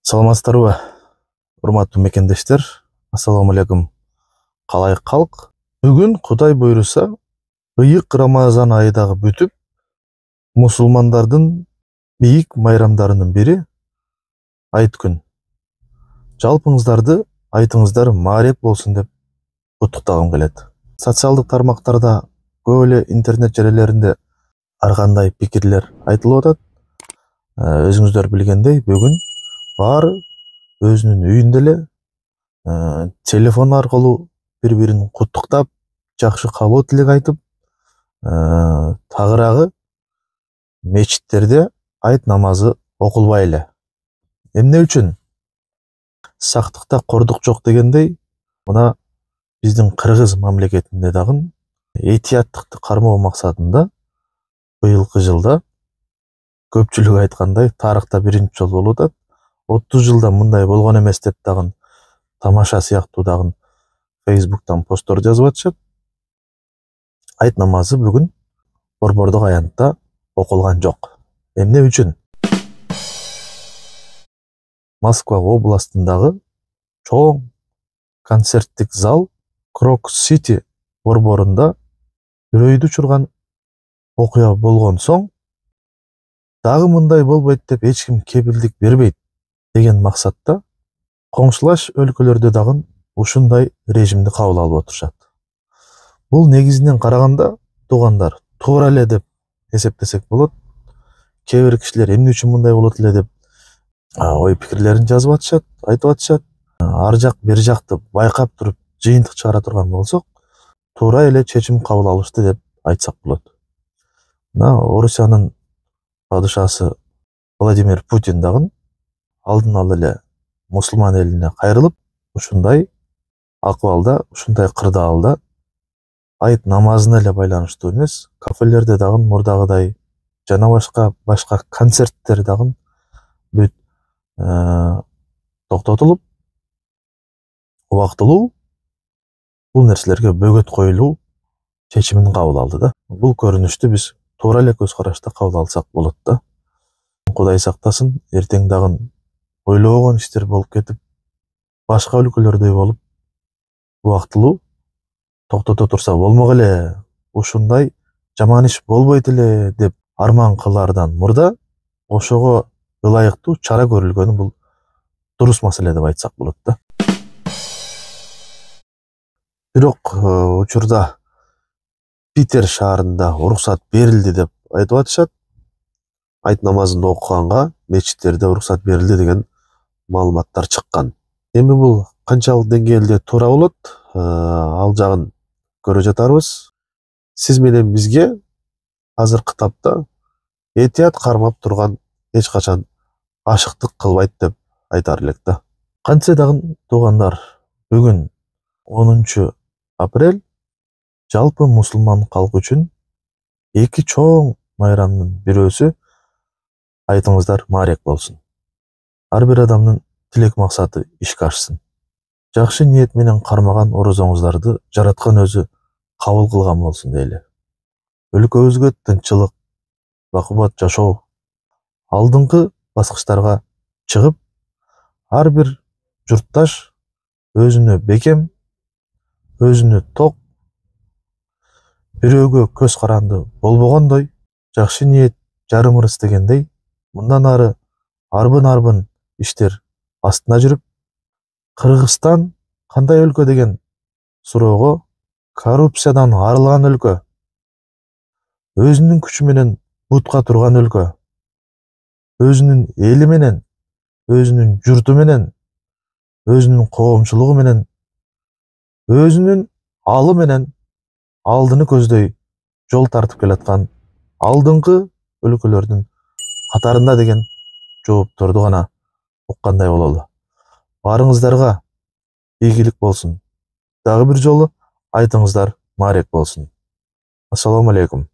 Саламатсыздарбы, урматтуу мекендештер. Ассаламу алейкум. Калай калк? Бүгүн Кудай буйруса, ыйык Рамазан айдагы бүтүп, мусулмандардын бийик майрамдарынын бири айт күн. Жалпыңыздарды айтыңыздар маареп болсун деп куттуктагым келет. Социалдык тармактарда көп эле интернет желелеринде ар кандай пикирлер айтылып атат. Өзүңүздөр билгендей, бүгүн баары өзүнүн үйүндө эле телефон аркылуу бири-бирин куттуктап, жакшы кабыл тилек айтып, тагыраагы мечиттерде айт намазы окулбай эле. Эмне үчүн? Сактыкта кордук жок дегендей, мына биздин Кыргыз мамлекетинде дагы этияттыкты кармоо максатында быйылкы жылда көпчүлүк айткандай тарыхта биринчи жолу болуп атат. 30 жылда мындай болгон эмес деп дагы тамаша сыяктуу дагы Facebooktан посттор жазып атышат. Айт намазы бүгүн борбордук аянтта окулган жок. Эмне үчүн? Москва областындагы чоң концерттик зал Крокус Сити борборунда үрөйдү учурган окуя болгон соң, дагы мындай болбойт деп эч ким кепилдик бербейт деген максатта коңшулаш өлкөлөрдө дагы ушундай режимди кабыл алып отурушат. Бул негизинен караганда, туугандар, туура эле деп эсептесек болот. Кээ бир кишилер эмне үчүн мындай болот эле деп ой пикирлерин жазып атышат, айтып атышат. Ар жак бир жакты байкап туруп жыйынтык чыгара турган болсок, туура эле чечим кабыл алышты деп айтсак болот. Мына Орусиянын падышасы Владимир Путин дагы алдын ала эле мусулман элине кайрылып, ушундай акыбалда, ушундай кырдаалда айт намазына эле байланыштуу эмес, кафелерде дагы мурдагыдай жана башка концерттер дагы бүт токтотулуп, убактылуу бул нерселерге бөгөт коюлуу чечимин кабыл алды да. Бул көрүнүштү биз туура эле көз карашта кабыл алсак болот да. Кудай сактасын, эртең дагы ойлобогон иштер болуп кетип, башка өлкөлөрдөй болуп, убактылуу токтото турса болмок эле, ушундай жаман иш болбойт эле деп арман кылаардан мурда ошого ылайыктуу чара көрүлгөнү бул дурус маселе деп айтсак болот да. Бирок учурда Питер шаарында уруксат берилди деп айтып атышат. Айт намазын окуганга мечиттерде уруксат берилди деген маалыматтар чыккан. Эми бул канчалык деңгээлде туура болот, ал жагын көрө жатарбыз. Сиз менен бизге азыркы тапта этият кармап турган эч качан ашыктык кылбайт деп айтар элек да. Кантсе дагы туугандар, бүгүн 10 апрель жалпы мусулман калкы үчүн эки чоң майрамдын бирөөсү айтыңыздар маарек болсун. Ар бир адамдын тилек максаты ишке ашсын. Жакшы ниет менен кармаган орозоңуздарды жараткан өзү кабыл кылган болсун дейли. Өлкөбүзгө тынччылык, бакубат жашоо, алдыңкы баскычтарга чыгып, ар бир журтташ өзүнө бекем, өзүнө ток, бирөөгө көз каранды болбогондой, жакшы ниет жарым ырыс дегендей, мындан ары арбын иштер астына жүрүп, Кыргызстан кандай өлкө деген суроого коррупциядан арылган өлкө, өзүнүн күчү менен бутка турган өлкө, өзүнүн эли менен, өзүнүн журту менен, өзүнүн коомчулугу менен, өзүнүн алы менен алдыны көздөй жол тартып келаткан алдыңкы өлкөлөрдүн катарында деген жоопторду гана уккандай бололу. Барыңыздарга ийгилик болсун. Дагы бир жолу айтыңыздар маарек болсун. Ассаламу алейкум.